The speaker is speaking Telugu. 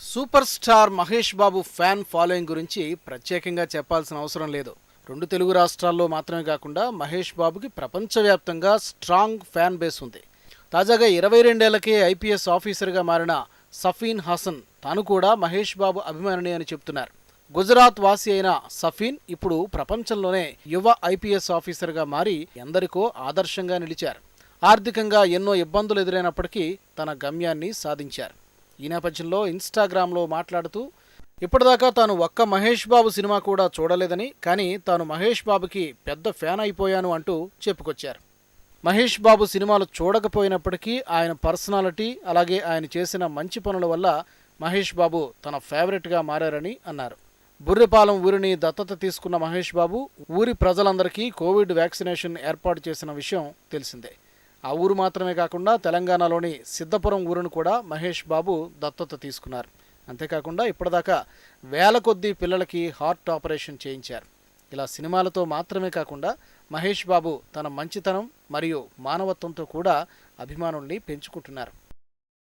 Super star Mahesh Babu fan following గురించి ప్రత్యేకంగా చెప్పాల్సిన అవసరం లేదు. 2 తెలుగు రాష్ట్రాల్లో మాత్రమే కాకుండా మహేష్ బాబుకి ప్రపంచవ్యాప్తంగా స్ట్రాంగ్ ఫ్యాన్ బేస్ ఉంది. తాజాగా 22 ఏళ్లకే ఐపీఎస్ ఆఫీసర్గా మారిన సఫీన్ హసన్ తాను కూడా మహేష్ బాబు అభిమానిని అని చెప్తున్నారు. గుజరాత్ వాసి అయిన సఫీన్ ఇప్పుడు ప్రపంచంలోనే యువ ఐపీఎస్ ఆఫీసర్గా మారి ఎందరికో ఆదర్శంగా నిలిచారు. ఆర్థికంగా ఎన్నో ఇబ్బందులు ఎదురైనప్పటికీ తన గమ్యాన్ని సాధించారు. ఈ నేపథ్యంలో ఇన్స్టాగ్రామ్లో మాట్లాడుతూ ఇప్పటిదాకా తాను ఒక్క మహేష్ బాబు సినిమా కూడా చూడలేదని, కానీ తాను మహేష్ బాబుకి పెద్ద ఫ్యాన్ అయిపోయాను అంటూ చెప్పుకొచ్చారు. మహేష్ బాబు సినిమాలు చూడకపోయినప్పటికీ ఆయన పర్సనాలిటీ అలాగే ఆయన చేసిన మంచి పనుల వల్ల మహేష్ బాబు తన ఫేవరెట్గా మారారని అన్నారు. బుర్రిపాలెం ఊరిని దత్తత తీసుకున్న మహేష్ బాబు ఊరి ప్రజలందరికీ కోవిడ్ వ్యాక్సినేషన్ ఏర్పాటు చేసిన విషయం తెలిసిందే. ఆ ఊరు మాత్రమే కాకుండా తెలంగాణలోని సిద్ధపురం ఊరును కూడా మహేష్ బాబు దత్తత తీసుకున్నారు. అంతేకాకుండా ఇప్పటిదాకా వేల కొద్దీ పిల్లలకి హార్ట్ ఆపరేషన్ చేయించారు. ఇలా సినిమాలతో మాత్రమే కాకుండా మహేష్ బాబు తన మంచితనం మరియు మానవత్వంతో కూడా అభిమానుల్ని పెంచుకుంటున్నారు.